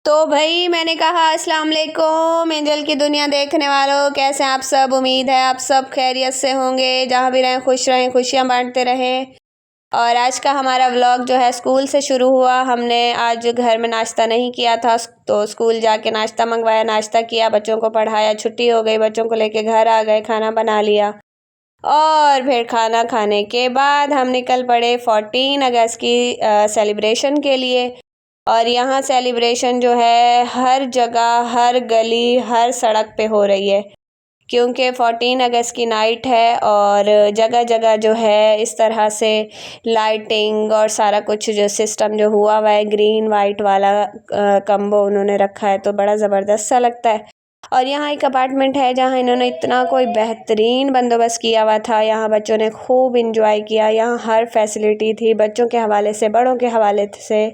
तो भाई मैंने कहा अस्सलाम वालेकुम एंजल की दुनिया देखने वालों, कैसे हैं आप सब। उम्मीद है आप सब खैरियत से होंगे, जहाँ भी रहें खुश रहें, खुशियाँ बांटते रहें। और आज का हमारा व्लॉग जो है स्कूल से शुरू हुआ। हमने आज घर में नाश्ता नहीं किया था, तो स्कूल जाके नाश्ता मंगवाया, नाश्ता किया, बच्चों को पढ़ाया, छुट्टी हो गई, बच्चों को लेके घर आ गए, खाना बना लिया। और फिर खाना खाने के बाद हम निकल पड़े 14 अगस्त की सेलिब्रेशन के लिए। और यहाँ सेलिब्रेशन जो है हर जगह, हर गली, हर सड़क पे हो रही है, क्योंकि 14 अगस्त की नाइट है और जगह जगह जो है इस तरह से लाइटिंग और सारा कुछ जो सिस्टम जो हुआ हुआ है, ग्रीन वाइट वाला कम्बो उन्होंने रखा है, तो बड़ा ज़बरदस्त सा लगता है। और यहाँ एक अपार्टमेंट है जहाँ इन्होंने इतना कोई बेहतरीन बंदोबस्त किया हुआ था। यहाँ बच्चों ने खूब इंजॉय किया। यहाँ हर फैसिलिटी थी, बच्चों के हवाले से, बड़ों के हवाले से।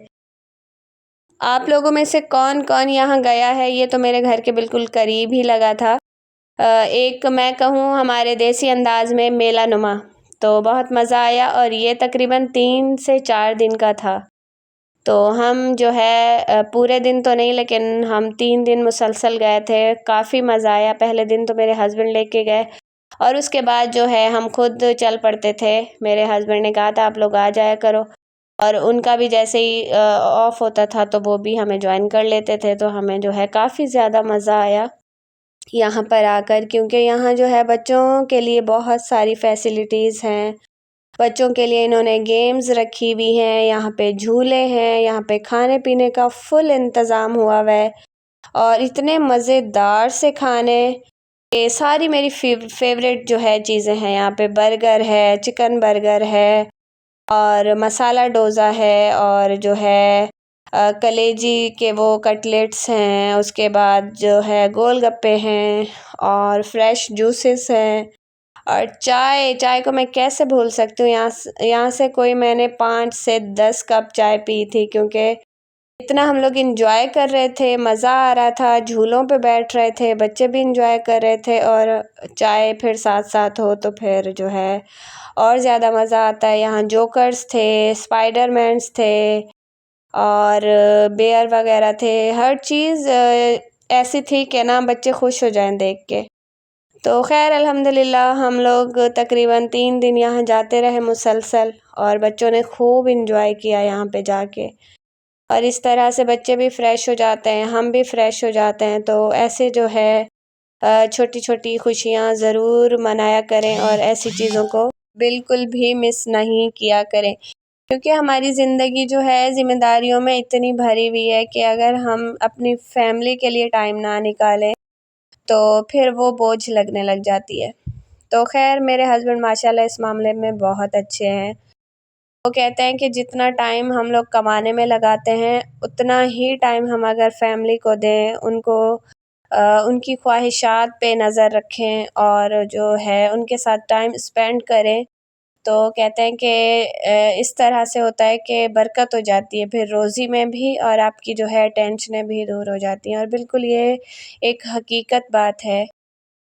आप लोगों में से कौन कौन यहाँ गया है? ये तो मेरे घर के बिल्कुल करीब ही लगा था। एक मैं कहूँ हमारे देसी अंदाज में मेला नुमा, तो बहुत मज़ा आया। और ये तकरीबन 3 से 4 दिन का था। तो हम जो है पूरे दिन तो नहीं, लेकिन हम 3 दिन मुसलसल गए थे। काफ़ी मज़ा आया। पहले दिन तो मेरे हस्बैंड लेके गए और उसके बाद जो है हम खुद चल पड़ते थे। मेरे हस्बैंड ने कहा था आप लोग आ जाया करो, और उनका भी जैसे ही ऑफ होता था तो वो भी हमें ज्वाइन कर लेते थे। तो हमें जो है काफ़ी ज़्यादा मज़ा आया यहाँ पर आकर, क्योंकि यहाँ जो है बच्चों के लिए बहुत सारी फैसिलिटीज़ हैं। बच्चों के लिए इन्होंने गेम्स रखी हुई हैं, यहाँ पे झूले हैं, यहाँ पे खाने पीने का फुल इंतज़ाम हुआ हुआ है। और इतने मज़ेदार से खाने, ये सारी मेरी फेवरेट जो है चीज़ें हैं। यहाँ पे बर्गर है, चिकन बर्गर है, और मसाला डोसा है, और जो है कलेजी के वो कटलेट्स हैं, उसके बाद जो है गोलगप्पे हैं, और फ्रेश जूसेस हैं, और चाय। चाय को मैं कैसे भूल सकती हूँ। यहाँ से कोई मैंने 5 से 10 कप चाय पी थी, क्योंकि इतना हम लोग इंजॉय कर रहे थे, मज़ा आ रहा था, झूलों पे बैठ रहे थे, बच्चे भी इंजॉय कर रहे थे, और चाय फिर साथ साथ हो तो फिर जो है और ज़्यादा मज़ा आता है। यहाँ जोकर्स थे, स्पाइडरमैन्स थे, और बेयर वगैरह थे। हर चीज़ ऐसी थी कि ना बच्चे खुश हो जाएं देख के। तो खैर अल्हम्दुलिल्लाह हम लोग तकरीबन 3 दिन यहाँ जाते रहे मुसलसल, और बच्चों ने खूब इंजॉय किया यहाँ पे जाके। और इस तरह से बच्चे भी फ़्रेश हो जाते हैं, हम भी फ़्रेश हो जाते हैं। तो ऐसे जो है छोटी छोटी खुशियाँ ज़रूर मनाया करें, और ऐसी चीज़ों को बिल्कुल भी मिस नहीं किया करें, क्योंकि हमारी ज़िंदगी जो है ज़िम्मेदारियों में इतनी भरी हुई है कि अगर हम अपनी फैमिली के लिए टाइम ना निकालें तो फिर वो बोझ लगने लग जाती है। तो खैर मेरे हस्बैंड माशाल्लाह इस मामले में बहुत अच्छे हैं। वो कहते हैं कि जितना टाइम हम लोग कमाने में लगाते हैं, उतना ही टाइम हम अगर फैमिली को दें, उनको उनकी ख्वाहिशात पे नज़र रखें, और जो है उनके साथ टाइम स्पेंड करें, तो कहते हैं कि इस तरह से होता है कि बरकत हो जाती है फिर रोज़ी में भी, और आपकी जो है टेंशनें भी दूर हो जाती हैं। और बिल्कुल ये एक हकीकत बात है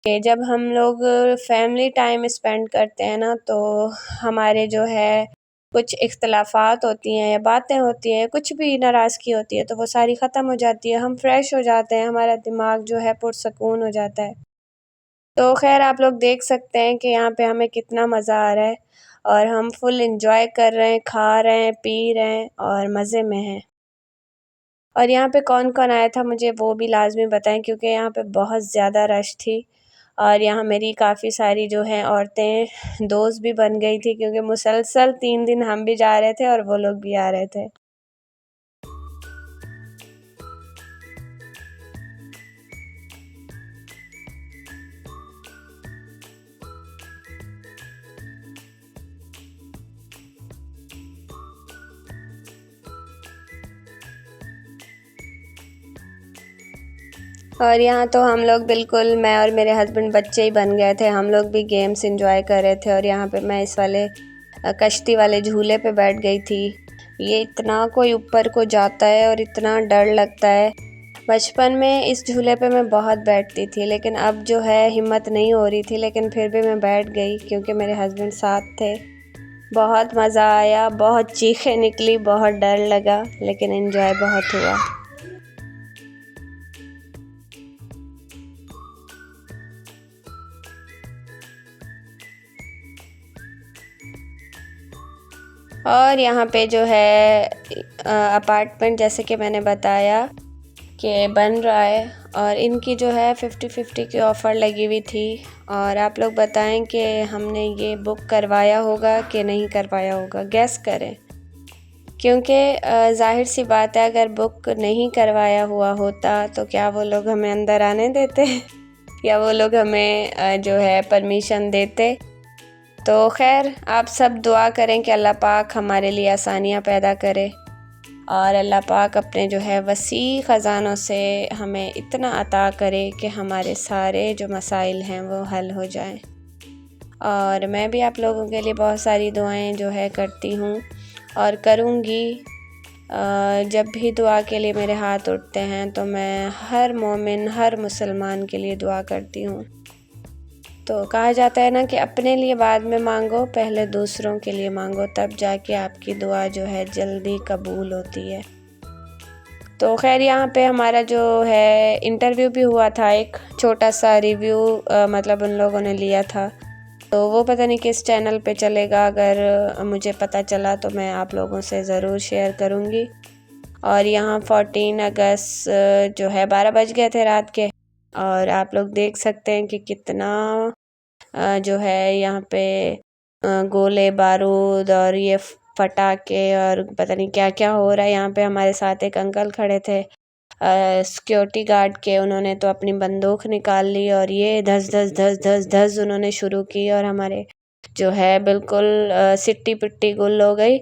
कि जब हम लोग फैमिली टाइम स्पेंड करते हैं ना, तो हमारे जो है कुछ इख्तलाफात होती हैं या बातें होती हैं, कुछ भी नाराज़गी होती है, तो वो सारी ख़त्म हो जाती है। हम फ्रेश हो जाते हैं, हमारा दिमाग जो है पुरसकून हो जाता है। तो खैर आप लोग देख सकते हैं कि यहाँ पे हमें कितना मज़ा आ रहा है, और हम फुल एंजॉय कर रहे हैं, खा रहे हैं, पी रहे हैं, और मज़े में हैं। और यहाँ पे कौन-कौन आया था मुझे वो भी लाज़मी बताएं, क्योंकि यहाँ पे बहुत ज़्यादा रश थी। और यहाँ मेरी काफ़ी सारी जो हैं औरतें दोस्त भी बन गई थी, क्योंकि मुसलसल 3 दिन हम भी जा रहे थे और वो लोग भी आ रहे थे। और यहाँ तो हम लोग बिल्कुल, मैं और मेरे हस्बैंड बच्चे ही बन गए थे। हम लोग भी गेम्स एंजॉय कर रहे थे, और यहाँ पे मैं इस वाले कश्ती वाले झूले पे बैठ गई थी। ये इतना कोई ऊपर को जाता है और इतना डर लगता है। बचपन में इस झूले पे मैं बहुत बैठती थी, लेकिन अब जो है हिम्मत नहीं हो रही थी, लेकिन फिर भी मैं बैठ गई क्योंकि मेरे हस्बैंड साथ थे। बहुत मज़ा आया, बहुत चीखें निकली, बहुत डर लगा, लेकिन एंजॉय बहुत हुआ। और यहाँ पे जो है अपार्टमेंट जैसे कि मैंने बताया कि बन रहा है और इनकी जो है 50-50 की ऑफ़र लगी हुई थी। और आप लोग बताएं कि हमने ये बुक करवाया होगा कि नहीं करवाया होगा, गैस करें। क्योंकि ज़ाहिर सी बात है, अगर बुक नहीं करवाया हुआ होता तो क्या वो लोग हमें अंदर आने देते या वो लोग हमें जो है परमिशन देते। तो खैर, आप सब दुआ करें कि अल्लाह पाक हमारे लिए आसानियाँ पैदा करे और अल्लाह पाक अपने जो है वसी ख़ज़ानों से हमें इतना अता करे कि हमारे सारे जो मसाइल हैं वो हल हो जाएं। और मैं भी आप लोगों के लिए बहुत सारी दुआएं जो है करती हूँ और करूँगी। जब भी दुआ के लिए मेरे हाथ उठते हैं तो मैं हर मोमिन, हर मुसलमान के लिए दुआ करती हूँ। तो कहा जाता है ना कि अपने लिए बाद में मांगो, पहले दूसरों के लिए मांगो, तब जाके आपकी दुआ जो है जल्दी कबूल होती है। तो खैर, यहाँ पे हमारा जो है इंटरव्यू भी हुआ था, एक छोटा सा रिव्यू मतलब उन लोगों ने लिया था। तो वो पता नहीं किस चैनल पे चलेगा, अगर मुझे पता चला तो मैं आप लोगों से ज़रूर शेयर करूँगी। और यहाँ 14 अगस्त जो है 12 बज गए थे रात के, और आप लोग देख सकते हैं कि कितना जो है यहाँ पे गोले बारूद और ये फटाके और पता नहीं क्या क्या हो रहा है। यहाँ पे हमारे साथ एक अंकल खड़े थे सिक्योरिटी गार्ड के, उन्होंने तो अपनी बंदूक निकाल ली और ये धस धस धस धस धस उन्होंने शुरू की और हमारे जो है बिल्कुल सिट्टी पिट्टी गुल हो गई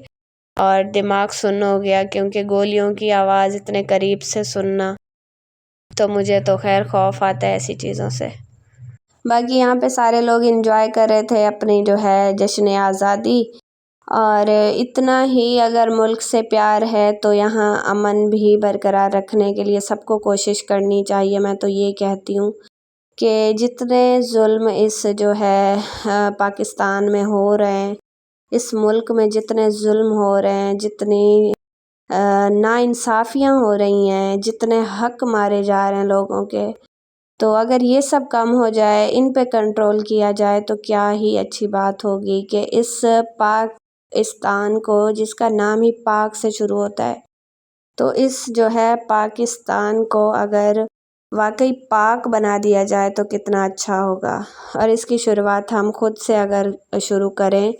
और दिमाग सुन्न हो गया, क्योंकि गोलियों की आवाज़ इतने करीब से सुनना, तो मुझे तो खैर खौफ आता है ऐसी चीज़ों से। बाकी यहाँ पे सारे लोग एंजॉय कर रहे थे अपनी जो है जश्न आज़ादी। और इतना ही अगर मुल्क से प्यार है तो यहाँ अमन भी बरकरार रखने के लिए सबको कोशिश करनी चाहिए। मैं तो ये कहती हूँ कि जितने जुल्म इस जो है पाकिस्तान में हो रहे हैं, इस मुल्क में जितने जुल्म हो रहे हैं, जितनी नाइंसाफ़ियाँ हो रही हैं, जितने हक मारे जा रहे हैं लोगों के, तो अगर ये सब कम हो जाए, इन पे कंट्रोल किया जाए तो क्या ही अच्छी बात होगी कि इस पाकिस्तान को, जिसका नाम ही पाक से शुरू होता है, तो इस जो है पाकिस्तान को अगर वाकई पाक बना दिया जाए तो कितना अच्छा होगा। और इसकी शुरुआत हम खुद से अगर शुरू करें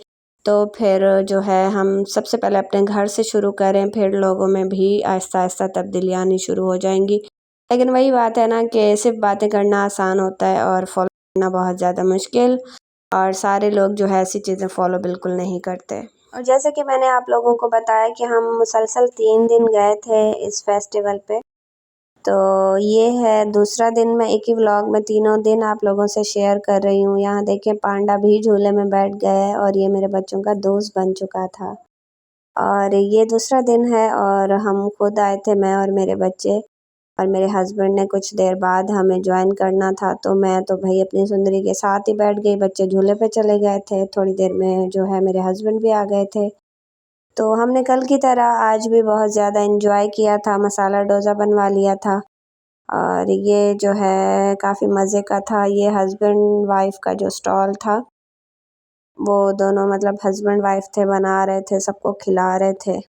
तो फिर जो है हम सबसे पहले अपने घर से शुरू करें, फिर लोगों में भी आहिस्ता आहिस्ता तब्दीलियाँ आनी शुरू हो जाएंगी। लेकिन वही बात है ना कि सिर्फ बातें करना आसान होता है और फॉलो करना बहुत ज़्यादा मुश्किल, और सारे लोग जो है ऐसी चीज़ें फॉलो बिल्कुल नहीं करते। और जैसे कि मैंने आप लोगों को बताया कि हम मुसलसल 3 दिन गए थे इस फेस्टिवल पे, तो ये है दूसरा दिन। मैं एक ही व्लॉग में तीनों दिन आप लोगों से शेयर कर रही हूँ। यहाँ देखें, पांडा भी झूले में बैठ गया है और ये मेरे बच्चों का दोस्त बन चुका था। और ये दूसरा दिन है और हम खुद आए थे, मैं और मेरे बच्चे, और मेरे हस्बैंड ने कुछ देर बाद हमें ज्वाइन करना था, तो मैं तो भाई अपनी सुंदरी के साथ ही बैठ गई। बच्चे झूले पे चले गए थे, थोड़ी देर में जो है मेरे हस्बैंड भी आ गए थे। तो हमने कल की तरह आज भी बहुत ज़्यादा एंजॉय किया था, मसाला डोसा बनवा लिया था और ये जो है काफ़ी मज़े का था। ये हस्बैंड वाइफ का जो स्टॉल था, वो दोनों मतलब हस्बैंड वाइफ थे, बना रहे थे, सबको खिला रहे थे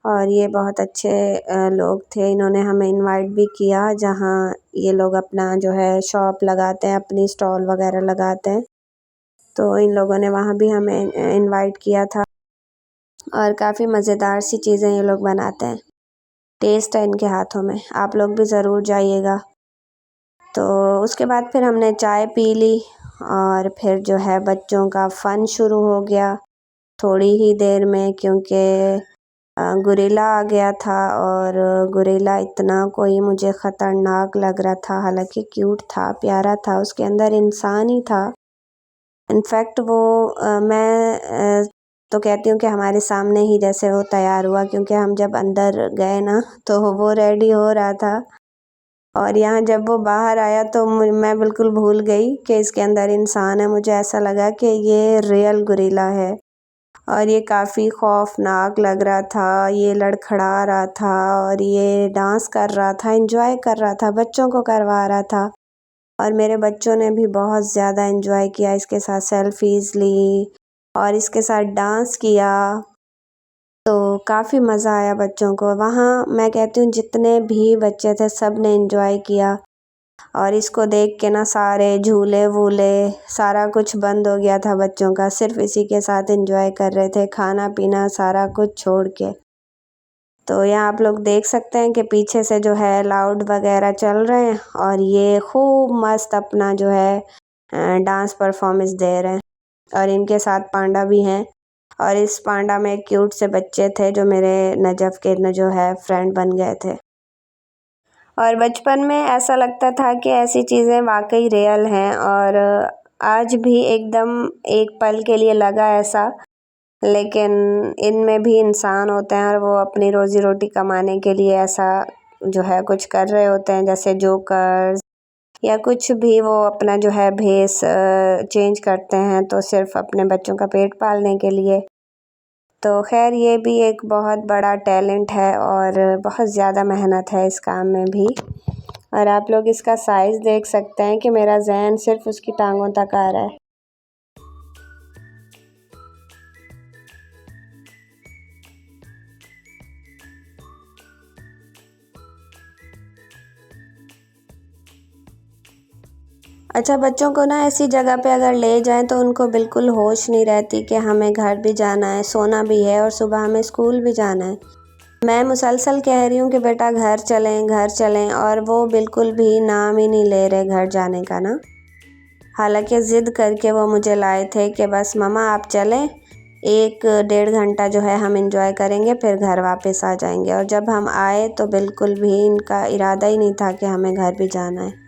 और ये बहुत अच्छे लोग थे। इन्होंने हमें इनवाइट भी किया, जहाँ ये लोग अपना जो है शॉप लगाते हैं, अपनी स्टॉल वगैरह लगाते हैं, तो इन लोगों ने वहाँ भी हमें इनवाइट किया था। और काफ़ी मज़ेदार सी चीज़ें ये लोग बनाते हैं, टेस्ट है इनके हाथों में, आप लोग भी ज़रूर जाइएगा। तो उसके बाद फिर हमने चाय पी ली और फिर जो है बच्चों का फ़न शुरू हो गया थोड़ी ही देर में, क्योंकि गुरीला आ गया था और गुरीला इतना कोई मुझे ख़तरनाक लग रहा था। हालांकि क्यूट था, प्यारा था, उसके अंदर इंसान ही था। इनफैक्ट वो मैं तो कहती हूँ कि हमारे सामने ही जैसे वो तैयार हुआ, क्योंकि हम जब अंदर गए ना तो वो रेडी हो रहा था और यहाँ जब वो बाहर आया तो मैं बिल्कुल भूल गई कि इसके अंदर इंसान है। मुझे ऐसा लगा कि ये रियल गुरीला है और ये काफ़ी खौफनाक लग रहा था। ये लड़खड़ा रहा था और ये डांस कर रहा था, एंजॉय कर रहा था, बच्चों को करवा रहा था और मेरे बच्चों ने भी बहुत ज़्यादा एंजॉय किया, इसके साथ सेल्फीज़ ली और इसके साथ डांस किया। तो काफ़ी मज़ा आया बच्चों को वहाँ। मैं कहती हूँ जितने भी बच्चे थे सब ने एंजॉय किया और इसको देख के ना सारे झूले वूले सारा कुछ बंद हो गया था बच्चों का, सिर्फ इसी के साथ एंजॉय कर रहे थे, खाना पीना सारा कुछ छोड़ के। तो यहाँ आप लोग देख सकते हैं कि पीछे से जो है लाउड वगैरह चल रहे हैं और ये खूब मस्त अपना जो है डांस परफॉर्मेंस दे रहे हैं और इनके साथ पांडा भी हैं और इस पांडा में क्यूट से बच्चे थे जो मेरे नजफ़ के न जो है फ्रेंड बन गए थे। और बचपन में ऐसा लगता था कि ऐसी चीज़ें वाकई रियल हैं और आज भी एकदम एक पल के लिए लगा ऐसा, लेकिन इनमें भी इंसान होते हैं और वो अपनी रोज़ी रोटी कमाने के लिए ऐसा जो है कुछ कर रहे होते हैं, जैसे जोकर्स या कुछ भी वो अपना जो है भेस चेंज करते हैं तो सिर्फ अपने बच्चों का पेट पालने के लिए। तो खैर ये भी एक बहुत बड़ा टैलेंट है और बहुत ज़्यादा मेहनत है इस काम में भी। और आप लोग इसका साइज़ देख सकते हैं कि मेरा ज़हन सिर्फ उसकी टांगों तक आ रहा है। अच्छा, बच्चों को ना ऐसी जगह पे अगर ले जाएं तो उनको बिल्कुल होश नहीं रहती कि हमें घर भी जाना है, सोना भी है और सुबह हमें स्कूल भी जाना है। मैं मुसलसल कह रही हूँ कि बेटा घर चलें और वो बिल्कुल भी नाम ही नहीं ले रहे घर जाने का ना। हालांकि ज़िद करके वो मुझे लाए थे कि बस मम्मा आप चलें, 1-1.5 घंटा जो है हम इंजॉय करेंगे फिर घर वापस आ जाएंगे। और जब हम आए तो बिल्कुल भी इनका इरादा ही नहीं था कि हमें घर भी जाना है।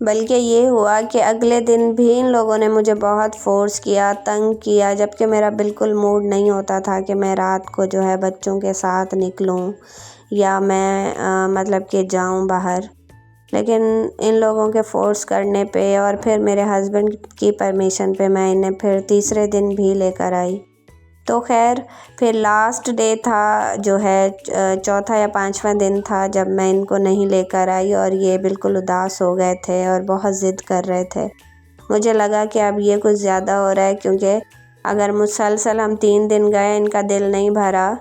बल्कि ये हुआ कि अगले दिन भी इन लोगों ने मुझे बहुत फ़ोर्स किया, तंग किया, जबकि मेरा बिल्कुल मूड नहीं होता था कि मैं रात को जो है बच्चों के साथ निकलूं या मैं मतलब कि जाऊं बाहर। लेकिन इन लोगों के फ़ोर्स करने पे और फिर मेरे हस्बैंड की परमिशन पे मैं इन्हें फिर तीसरे दिन भी लेकर आई। तो खैर फिर लास्ट डे था जो है चौथा या पांचवा दिन था जब मैं इनको नहीं लेकर आई और ये बिल्कुल उदास हो गए थे और बहुत ज़िद कर रहे थे। मुझे लगा कि अब ये कुछ ज़्यादा हो रहा है, क्योंकि अगर मुसलसल हम 3 दिन गए इनका दिल नहीं भरा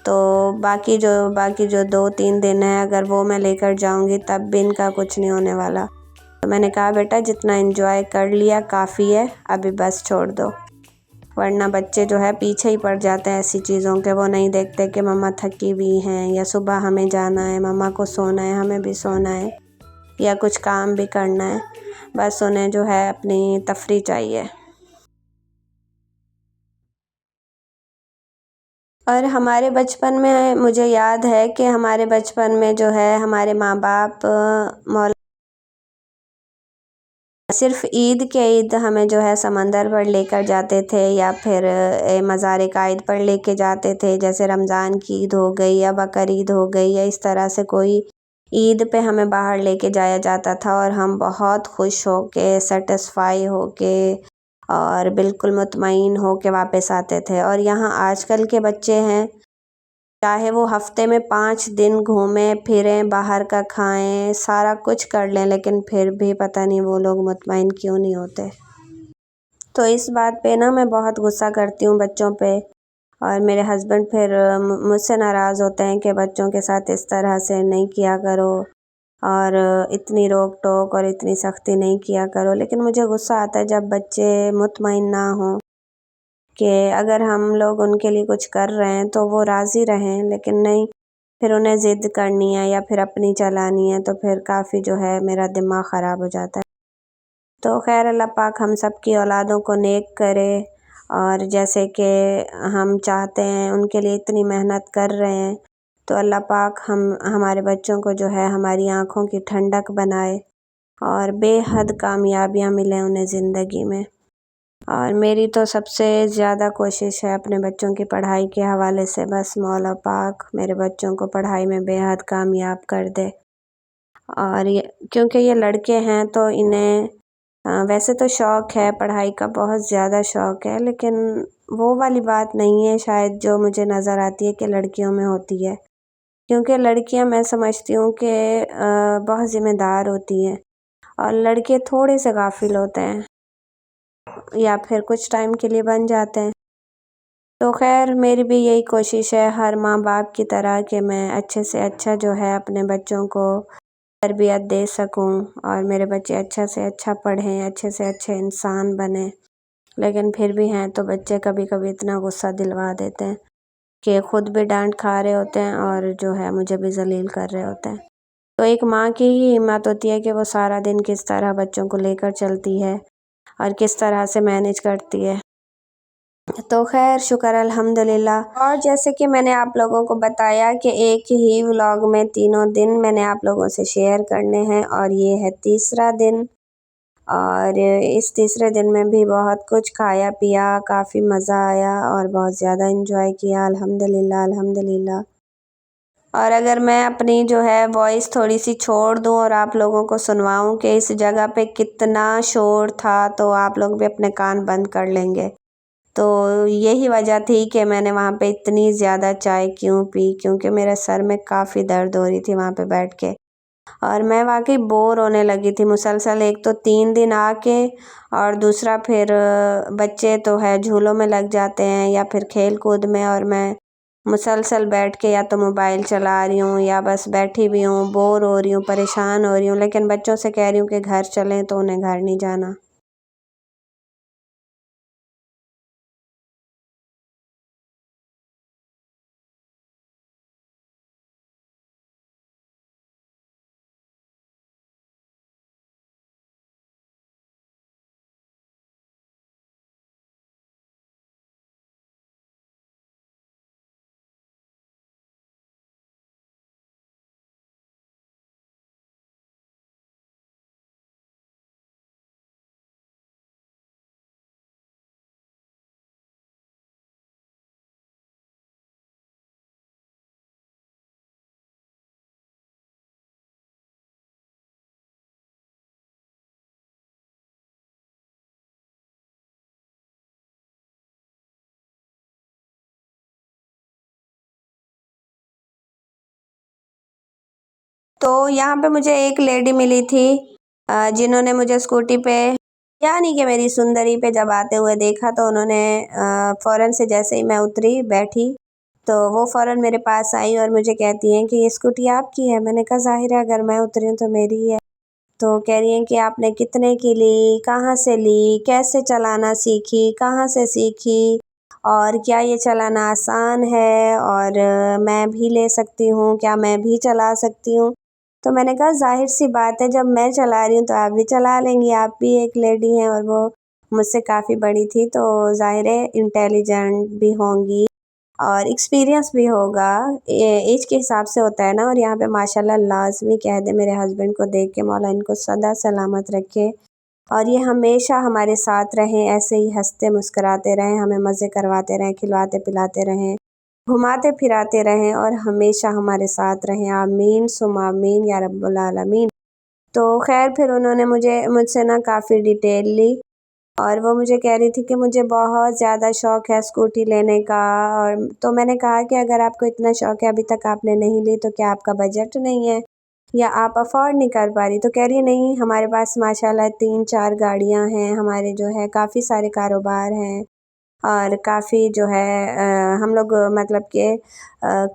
तो बाकी जो 2-3 दिन है अगर वो मैं लेकर जाऊंगी तब भी इनका कुछ नहीं होने वाला। तो मैंने कहा बेटा जितना एंजॉय कर लिया काफ़ी है, अभी बस छोड़ दो, वरना बच्चे जो है पीछे ही पड़ जाते हैं ऐसी चीज़ों के। वो नहीं देखते कि मम्मा थकी हुई हैं या सुबह हमें जाना है, मम्मा को सोना है, हमें भी सोना है या कुछ काम भी करना है। बस उन्हें जो है अपनी तफरी चाहिए। और हमारे बचपन में मुझे याद है कि हमारे बचपन में जो है हमारे माँ बाप मौला सिर्फ ईद के ईद हमें जो है समंदर पर लेकर जाते थे या फिर मज़ार कायद पर लेके जाते थे, जैसे रमज़ान की ईद हो गई या बकर ईद हो गई या इस तरह से कोई ईद पे हमें बाहर लेके जाया जाता था और हम बहुत खुश हो के सेटिस्फाई हो के और बिल्कुल मुतमईन हो के वापस आते थे। और यहाँ आजकल के बच्चे हैं, चाहे वो हफ्ते में 5 दिन घूमें फिरें बाहर का खाएं सारा कुछ कर लें, लेकिन फिर भी पता नहीं वो लोग मुतमईन क्यों नहीं होते। तो इस बात पे ना मैं बहुत गुस्सा करती हूँ बच्चों पे और मेरे हस्बैंड फिर मुझसे नाराज़ होते हैं कि बच्चों के साथ इस तरह से नहीं किया करो और इतनी रोक टोक और इतनी सख्ती नहीं किया करो। लेकिन मुझे गुस्सा आता है जब बच्चे मुतमईन ना हों कि अगर हम लोग उनके लिए कुछ कर रहे हैं तो वो राज़ी रहें, लेकिन नहीं, फिर उन्हें ज़िद करनी है या फिर अपनी चलानी है तो फिर काफ़ी जो है मेरा दिमाग ख़राब हो जाता है। तो खैर अल्लाह पाक हम सब की औलादों को नेक करे और जैसे कि हम चाहते हैं उनके लिए इतनी मेहनत कर रहे हैं तो अल्लाह पाक हमारे बच्चों को जो है हमारी आँखों की ठंडक बनाए और बेहद कामयाबियाँ मिलें उन्हें ज़िंदगी में। और मेरी तो सबसे ज़्यादा कोशिश है अपने बच्चों की पढ़ाई के हवाले से, बस मौला पाक मेरे बच्चों को पढ़ाई में बेहद कामयाब कर दे। और ये क्योंकि ये लड़के हैं तो इन्हें वैसे तो शौक़ है पढ़ाई का, बहुत ज़्यादा शौक़ है, लेकिन वो वाली बात नहीं है शायद जो मुझे नज़र आती है कि लड़कियों में होती है। क्योंकि लड़कियां मैं समझती हूँ कि बहुत ज़िम्मेदार होती हैं और लड़के थोड़े से गाफिल होते हैं या फिर कुछ टाइम के लिए बन जाते हैं। तो खैर मेरी भी यही कोशिश है हर माँ बाप की तरह कि मैं अच्छे से अच्छा जो है अपने बच्चों को तरबियत दे सकूं और मेरे बच्चे अच्छा से अच्छा पढ़ें, अच्छे से अच्छे इंसान बने। लेकिन फिर भी हैं तो बच्चे कभी कभी इतना गुस्सा दिलवा देते हैं कि ख़ुद भी डांट खा रहे होते हैं और जो है मुझे भी ज़लील कर रहे होते हैं। तो एक माँ की ही हिम्मत होती है कि वो सारा दिन किस तरह बच्चों को लेकर चलती है और किस तरह से मैनेज करती है। तो खैर शुक्र अल्हम्दुलिल्लाह। और जैसे कि मैंने आप लोगों को बताया कि एक ही व्लॉग में तीनों दिन मैंने आप लोगों से शेयर करने हैं और ये है तीसरा दिन। और इस तीसरे दिन में भी बहुत कुछ खाया पिया, काफ़ी मज़ा आया और बहुत ज़्यादा एंजॉय किया अल्हम्दुलिल्लाह अल्हम्दुलिल्लाह। और अगर मैं अपनी जो है वॉइस थोड़ी सी छोड़ दूं और आप लोगों को सुनवाऊं कि इस जगह पे कितना शोर था, तो आप लोग भी अपने कान बंद कर लेंगे। तो यही वजह थी कि मैंने वहाँ पे इतनी ज़्यादा चाय क्यों पी, क्योंकि मेरे सर में काफ़ी दर्द हो रही थी वहाँ पे बैठ के और मैं वाकई बोर होने लगी थी मुसलसल। एक तो 3 दिन आके और दूसरा फिर बच्चे तो है झूलों में लग जाते हैं या फिर खेल कूद में, और मैं मुसलसल बैठ के या तो मोबाइल चला रही हूँ या बस बैठी भी हूँ, बोर हो रही हूँ, परेशान हो रही हूँ। लेकिन बच्चों से कह रही हूँ कि घर चलें तो उन्हें घर नहीं जाना। तो यहाँ पे मुझे एक लेडी मिली थी जिन्होंने मुझे स्कूटी पे, यानी कि मेरी सुंदरी पे जब आते हुए देखा, तो उन्होंने फ़ौरन से जैसे ही मैं उतरी बैठी तो वो फ़ौरन मेरे पास आई और मुझे कहती हैं कि ये स्कूटी आपकी है। मैंने कहा ज़ाहिर है अगर मैं उतरी हूँ तो मेरी ही है। तो कह रही हैं कि आपने कितने की ली, कहाँ से ली, कैसे चलाना सीखी, कहाँ से सीखी और क्या ये चलाना आसान है और मैं भी ले सकती हूँ, क्या मैं भी चला सकती हूँ। तो मैंने कहा ज़ाहिर सी बात है जब मैं चला रही हूँ तो आप भी चला लेंगी, आप भी एक लेडी हैं और वो मुझसे काफ़ी बड़ी थी तो ज़ाहिर है इंटेलिजेंट भी होंगी और एक्सपीरियंस भी होगा। एज के हिसाब से होता है ना। और यहाँ पे माशाल्लाह लाज़मी कह दे मेरे हस्बैंड को देख के मौला इनको सदा सलामत रखे और ये हमेशा हमारे साथ रहें, ऐसे ही हंसते मुस्कुराते रहें, हमें मज़े करवाते रहें, खिलवाते पिलाते रहें, घुमाते फिराते रहें और हमेशा हमारे साथ रहें। आमीन सुम आमीन या रब्बुल आलमीन। तो खैर फिर उन्होंने मुझसे ना काफ़ी डिटेल ली और वो मुझे कह रही थी कि मुझे बहुत ज़्यादा शौक़ है स्कूटी लेने का। और तो मैंने कहा कि अगर आपको इतना शौक़ है, अभी तक आपने नहीं ली, तो क्या आपका बजट नहीं है या आप अफ़ोर्ड नहीं कर पा रही? तो कह रही है नहीं, हमारे पास माशाल्लाह 3-4 गाड़ियाँ हैं, हमारे जो है काफ़ी सारे कारोबार हैं और काफ़ी जो है हम लोग मतलब कि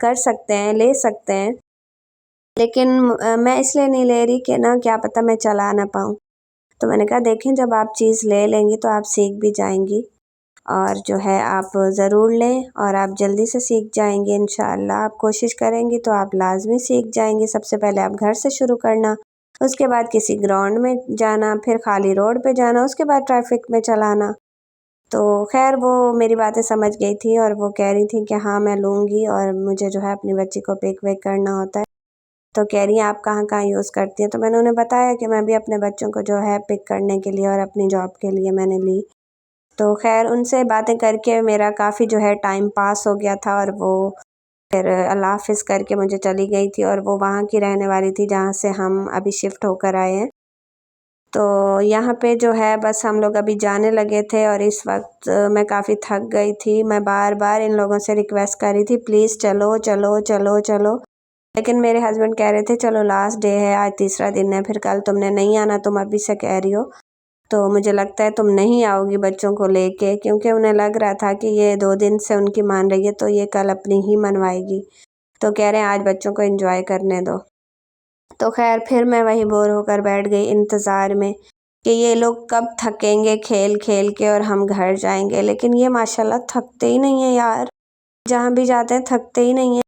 कर सकते हैं, ले सकते हैं। लेकिन मैं इसलिए नहीं ले रही कि ना क्या पता मैं चला ना पाऊँ। तो मैंने कहा देखें जब आप चीज़ ले लेंगी तो आप सीख भी जाएंगी और जो है आप ज़रूर लें और आप जल्दी से सीख जाएंगी इंशाअल्लाह। आप कोशिश करेंगी तो आप लाजमी सीख जाएंगी। सबसे पहले आप घर से शुरू करना, उसके बाद किसी ग्राउंड में जाना, फिर खाली रोड पे जाना, उसके बाद ट्रैफिक में चलाना। तो खैर वो मेरी बातें समझ गई थी और वो कह रही थी कि हाँ मैं लूँगी और मुझे जो है अपनी बच्ची को पिक वेक करना होता है। तो कह रही हैं आप कहाँ-कहाँ यूज़ करती हैं? तो मैंने उन्हें बताया कि मैं भी अपने बच्चों को जो है पिक करने के लिए और अपनी जॉब के लिए मैंने ली। तो खैर उनसे बातें करके मेरा काफ़ी जो है टाइम पास हो गया था और वो फिर अल्लाह हाफ़िज़ करके मुझे चली गई थी और वो वहाँ की रहने वाली थी जहाँ से हम अभी शिफ्ट होकर आए हैं। तो यहाँ पे जो है बस हम लोग अभी जाने लगे थे और इस वक्त मैं काफ़ी थक गई थी। मैं बार बार इन लोगों से रिक्वेस्ट कर रही थी, प्लीज़ चलो चलो चलो चलो, लेकिन मेरे हस्बैंड कह रहे थे चलो लास्ट डे है, आज तीसरा दिन है, फिर कल तुमने नहीं आना, तुम अभी से कह रही हो तो मुझे लगता है तुम नहीं आओगी बच्चों को लेके, क्योंकि उन्हें लग रहा था कि ये 2 दिन से उनकी मान रही है तो ये कल अपनी ही मनवाएगी। तो कह रहे हैं आज बच्चों को एंजॉय करने दो। तो खैर फिर मैं वहीं बोर होकर बैठ गई इंतज़ार में कि ये लोग कब थकेंगे खेल खेल के और हम घर जाएंगे, लेकिन ये माशाल्लाह थकते ही नहीं है यार, जहाँ भी जाते हैं थकते ही नहीं है।